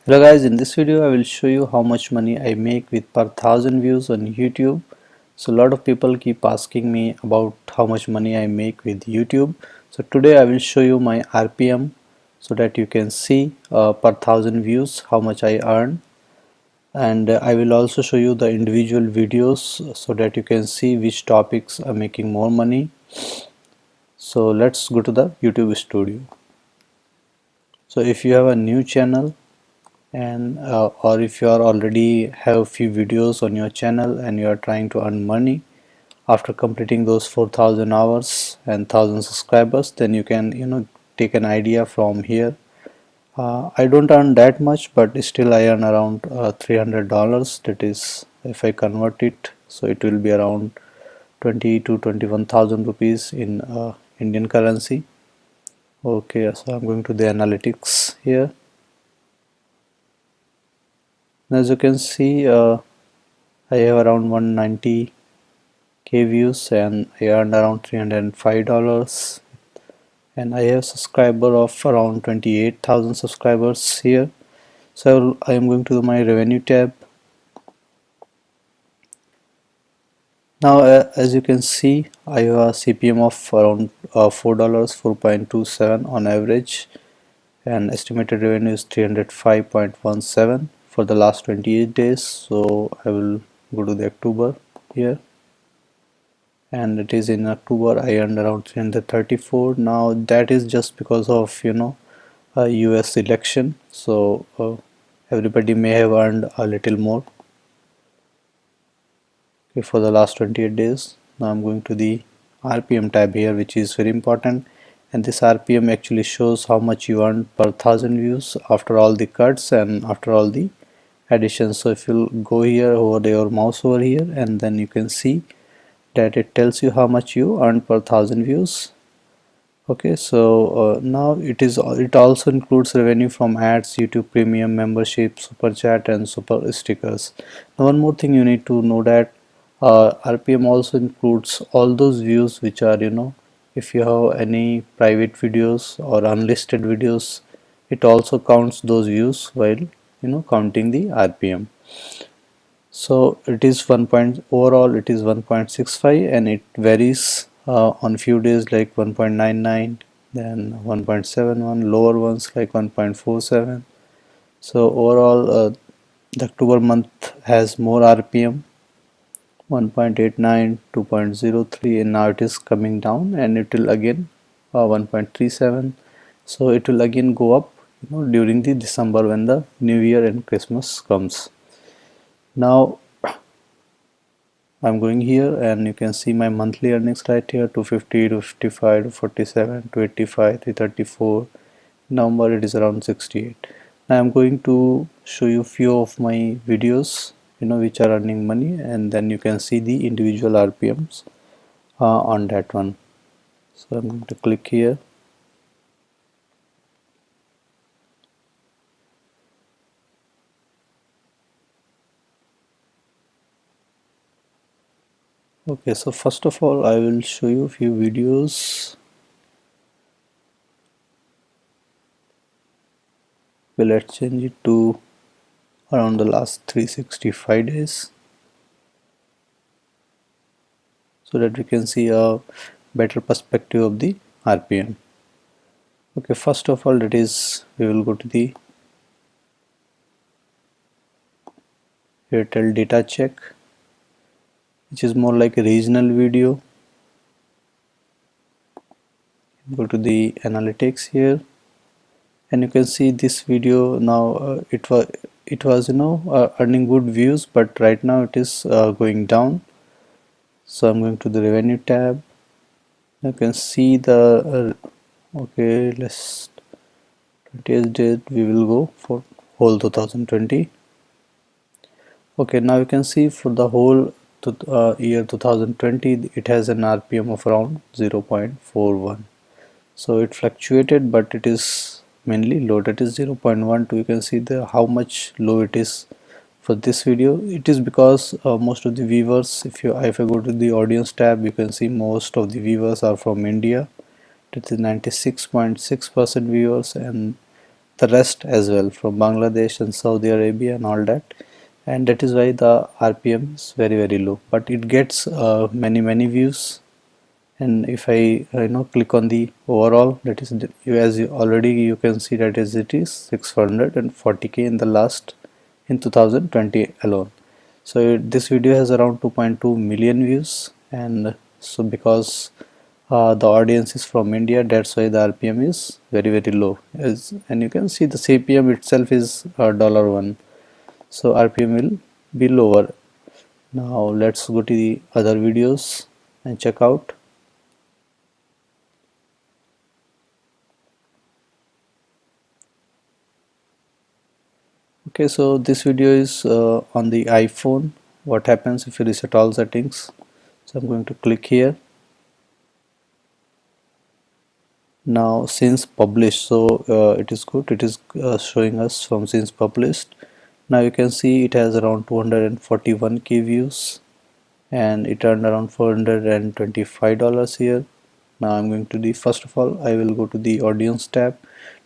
Hello guys, in this video I will show you how much money I make with per thousand views on YouTube. So a lot of people keep asking me about how much money I make with YouTube. So today I will show you my RPM so that you can see per thousand views how much I earn, and I will also show you the individual videos so that you can see which topics are making more money. So let's go to the YouTube studio. So if you have a new channel and or if you are already have few videos on your channel and you are trying to earn money after completing those 4,000 hours and 1,000 subscribers, then you can take an idea from here. I don't earn that much, but still I earn around $300. That is, if I convert it, so it will be around 20 to 21,000 rupees in Indian currency. Okay, so I'm going to the analytics here. As you can see, I have around 190k views and I earned around $305, and I have subscriber of around 28,000 subscribers here. So I am going to my revenue tab. Now as you can see, I have a CPM of around $4, 4.27 on average, and estimated revenue is 305.17 for the last 28 days. So I will go to the October here, and it is in October I earned around 334. Now that is just because of US election, so everybody may have earned a little more. Okay, for the last 28 days. Now I'm going to the RPM tab here, which is very important, and this RPM actually shows how much you earn per thousand views after all the cuts and after all the additions. So if you go here over your mouse over here, and then you can see that it tells you how much you earn per thousand views. Okay, so now it also includes revenue from ads, YouTube Premium, membership, super chat, and super stickers. Now one more thing you need to know that RPM also includes all those views which are, if you have any private videos or unlisted videos, it also counts those views while counting the RPM. So it is 1 point, overall it is 1.65, and it varies on few days like 1.99, then 1.71, lower ones like 1.47. So overall the October month has more RPM, 1.89, 2.03, and now it is coming down, and it will again 1.37. So it will again go up during the December when the New Year and Christmas comes. Now I'm going here, and you can see my monthly earnings right here: 250, 255, 47, 285, 334. November it is around 68. Now I'm going to show you few of my videos which are earning money, and then you can see the individual RPMs on that one. So I'm going to click here. Okay, so first of all I will show you a few videos. Well, let's change it to around the last 365 days so that we can see a better perspective of the RPM. Okay, first of all, that is, we will go to the Airtel data check, which is more like a regional video. Go to the analytics here, and you can see this video now. It was earning good views, but right now it is going down. So I'm going to the revenue tab. You can see the okay, let's 20th date we will go for whole 2020. Okay, now you can see for the whole year 2020 it has an RPM of around 0.41. So it fluctuated, but it is mainly low, that is 0.12. You can see the how much low it is for this video. It is because most of the viewers, if I go to the audience tab, you can see most of the viewers are from India. That is 96.6% viewers, and the rest as well, from Bangladesh and Saudi Arabia and all that, and that is why the RPM is very low, but it gets many views. And if I click on the overall, that is as you already you can see that is it is 640k in the last in 2020 alone. So this video has around 2.2 million views, and so because the audience is from India, that's why the RPM is very low. And you can see the CPM itself is $1, so RPM will be lower. Now let's go to the other videos and check out. Okay, so this video is on the iPhone. What happens if you reset all settings? So I'm going to click here. Now since published, so it is good, it is showing us from since published. Now you can see it has around 241k views, and it earned around $425 here. Now I'm going to the, first of all I will go to the audience tab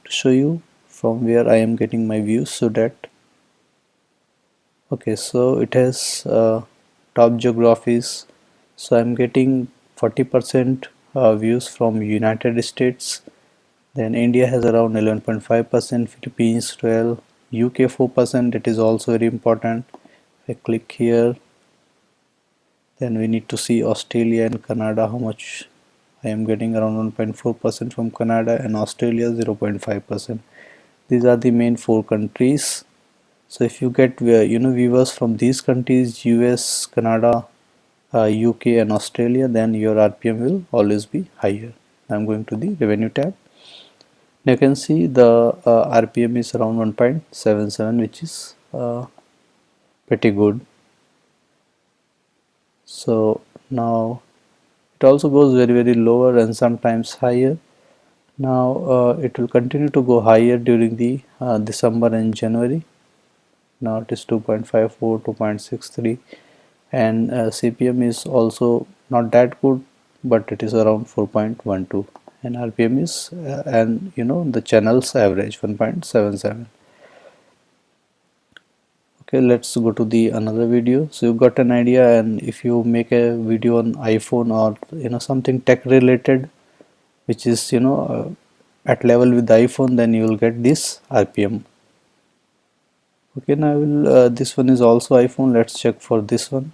to show you from where I am getting my views. So that, okay, so it has top geographies, so I'm getting 40% views from United States, then India has around 11.5%, Philippines 12, UK 4%, it is also very important. If I click here, then we need to see Australia and Canada, how much I am getting around 1.4% from Canada, and Australia 0.5%. These are the main four countries. So if you get viewers from these countries, US, Canada, UK and Australia, then your RPM will always be higher. I'm going to the revenue tab. Now you can see the RPM is around 1.77, which is pretty good. So now it also goes very lower and sometimes higher. Now it will continue to go higher during the December and January. Now it is 2.54, 2.63, and CPM is also not that good, but it is around 4.12, and RPM is and the channel's average 1.77. Okay, let's go to the another video. So you got an idea, and if you make a video on iPhone or something tech related, which is at level with the iPhone, then you will get this RPM. Okay, now I will this one is also iPhone. Let's check for this one.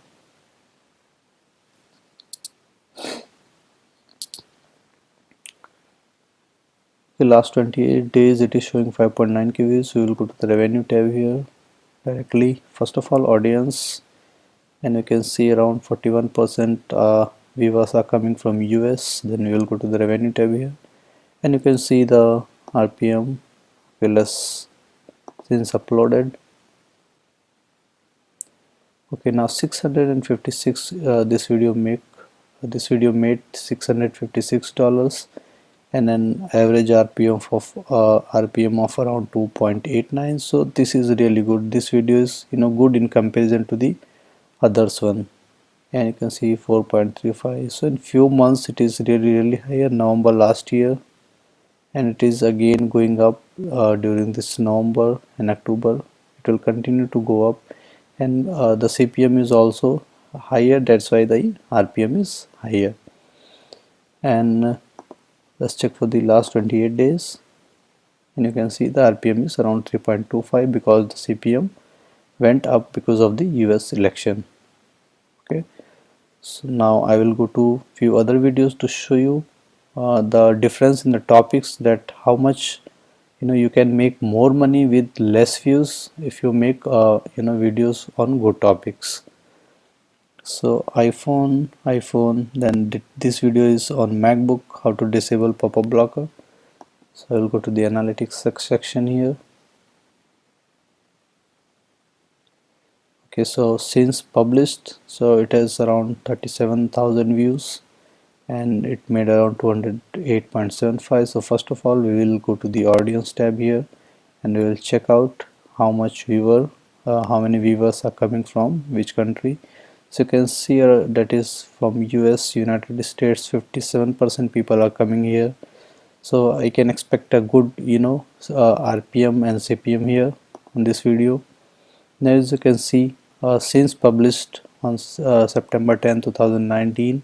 The last 28 days it is showing 5.9k views. We will go to the revenue tab here directly. First of all, audience, and you can see around 41% viewers are coming from US. Then we will go to the revenue tab here, and you can see the RPM less since uploaded. Okay, now 656 this video made $656 and an average RPM of around 2.89. so this is really good. This video is good in comparison to the others one, and you can see 4.35. so in few months it is really higher. November last year, and it is again going up during this November and October. It will continue to go up, and the CPM is also higher, that's why the RPM is higher. And let's check for the last 28 days, and you can see the RPM is around 3.25 because the CPM went up because of the US election. Okay, so now I will go to few other videos to show you the difference in the topics, that how much you can make more money with less views if you make videos on good topics. So iPhone, then this video is on MacBook, how to disable pop-up blocker. So I will go to the analytics section here. Okay, so since published, so it has around 37,000 views, and it made around 208.75. so first of all we will go to the audience tab here, and we will check out how many viewers are coming from which country. So you can see that is from US, United States, 57% people are coming here. So I can expect a good RPM and CPM here on this video. Now as you can see, since published on September 10, 2019,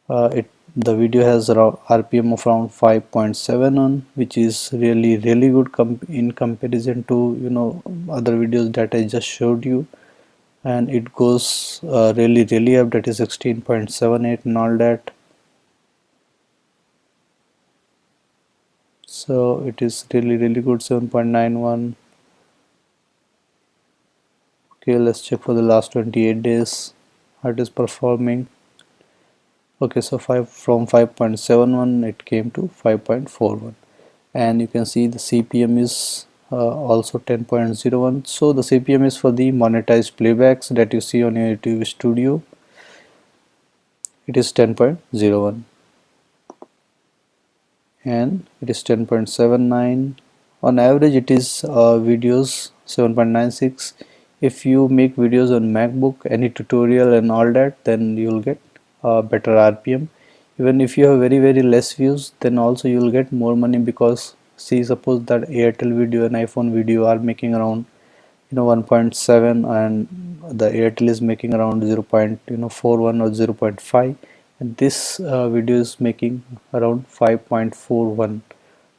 it the video has around RPM of around 5.7 on, which is really good in comparison to other videos that I just showed you. And it goes really up, that is 16.78 and all that. So it is really good, 7.91. Okay, let's check for the last 28 days how it is performing. Okay, so 5.71 it came to 5.41, and you can see the CPM is also 10.01. so the CPM is for the monetized playbacks that you see on your YouTube Studio. It is 10.01 and it is 10.79. On average it is videos 7.96. If you make videos on MacBook, any tutorial and all that, then you'll get better RPM. Even if you have very less views, then also you'll get more money, because see, suppose that Airtel video and iPhone video are making around 1.7, and the Airtel is making around 0.41 or 0.5, and this video is making around 5.41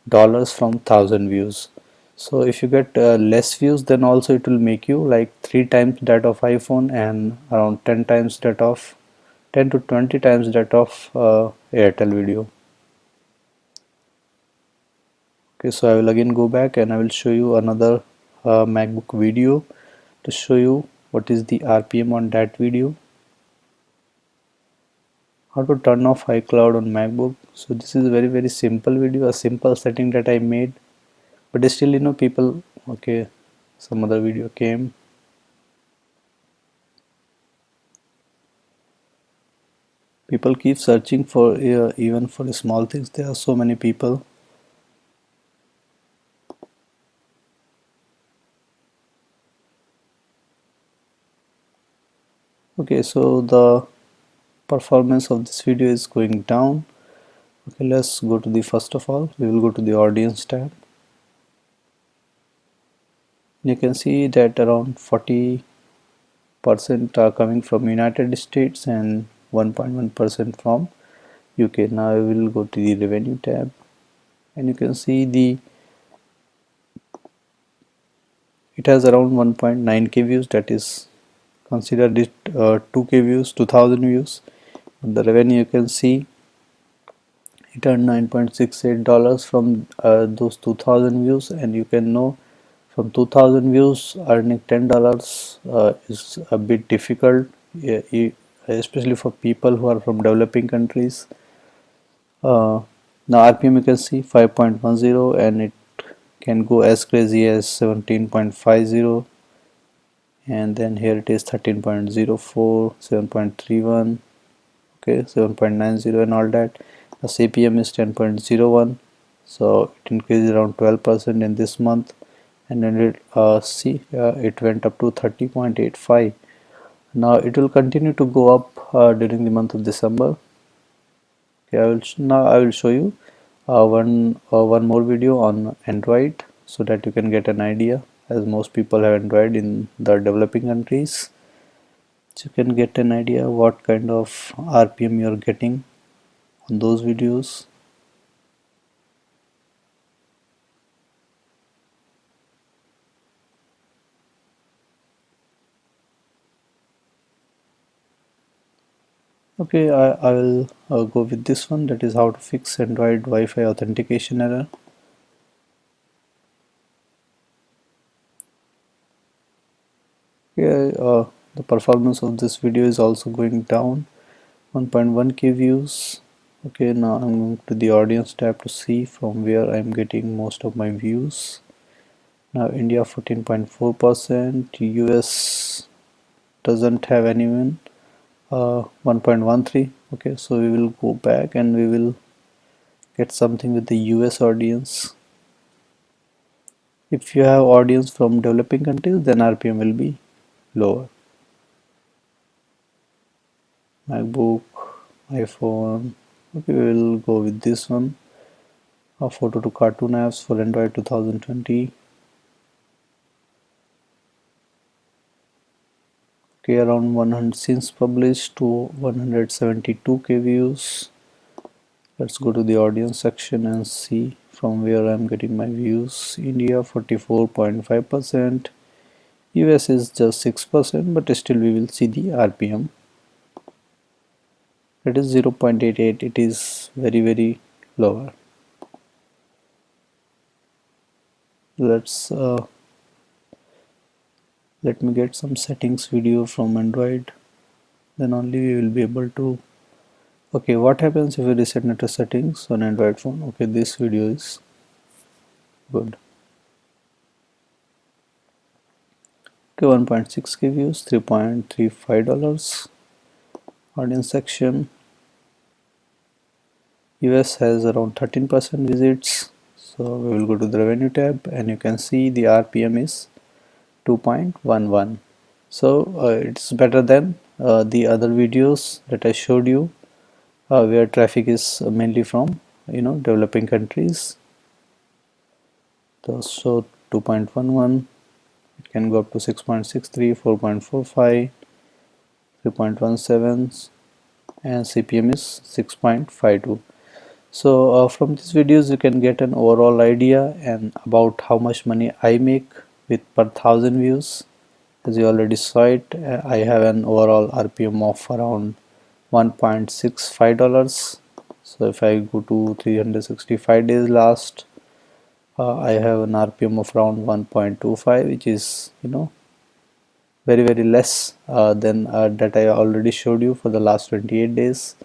dollars from 1,000 views. So if you get less views, then also it will make you like 3 times that of iPhone, and around 10 times that of 10 to 20 times that of Airtel video. Okay, so I will again go back and I will show you another MacBook video to show you what is the RPM on that video. How to turn off iCloud on MacBook. So this is a very simple video, a simple setting that I made, but still people, okay, some other video came. People keep searching for even for small things. There are so many people. Okay, so the performance of this video is going down. Okay, let's go to the, first of all we will go to the audience tab. You can see that around 40% are coming from United States and 1.1% from UK. Now I will go to the revenue tab, and you can see it has around 1.9k views, that is considered it 2k views, 2000 views. The revenue, you can see it earned $9.68 from those 2000 views, and you can know from 2000 views earning $10 is a bit difficult, especially for people who are from developing countries. Now RPM, you can see 5.10, and it can go as crazy as 17.50, and then here it is 13.04, 7.31, okay, 7.90 and all that. The CPM is 10.01, so it increased around 12% in this month, and then it went up to 30.85. Now it will continue to go up during the month of December. Okay, now I will show you one more video on Android, so that you can get an idea, as most people have Android in the developing countries. So you can get an idea what kind of RPM you're getting on those videos. Okay, I will go with this one, that is how to fix Android Wi-Fi authentication error. Okay, the performance of this video is also going down, 1.1k views. Okay, now I'm going to the audience tab to see from where I'm getting most of my views. Now India 14.4%, US doesn't have anyone, 1.13. Okay, so we will go back and we will get something with the US audience. If you have audience from developing countries, then RPM will be lower. MacBook, iPhone. Okay, we will go with this one. Photo to cartoon apps for Android 2020. Okay, around 100 since published to 172k views. Let's go to the audience section and see from where I'm getting my views. India 44.5%, US is just 6%, but still we will see the RPM. It is 0.88, it is very lower. Let me get some settings video from Android, then only we will be able to. Okay, what happens if we reset network settings on Android phone? Okay, this video is good. Okay, 1.6k views, $3.35. Audience section, US has around 13% visits. So we will go to the revenue tab and you can see the RPM is 2.11. So it's better than the other videos that I showed you where traffic is mainly from developing countries. So 2.11, it can go up to 6.63, 4.45, 3.17, and CPM is 6.52. So from these videos you can get an overall idea and about how much money I make with per 1000 views. As you already saw it, I have an overall RPM of around $1.65. So if I go to 365 days last, I have an RPM of around 1.25, which is very less than that I already showed you for the last 28 days,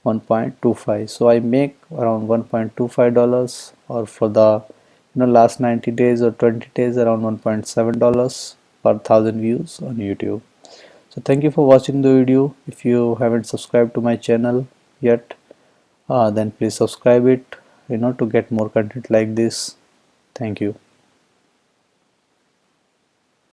1.25. So I make around $1.25, or for the last 90 days or 20 days around $1.7 per 1000 views on YouTube. So thank you for watching the video. If you haven't subscribed to my channel yet, then please subscribe it to get more content like this. Thank you.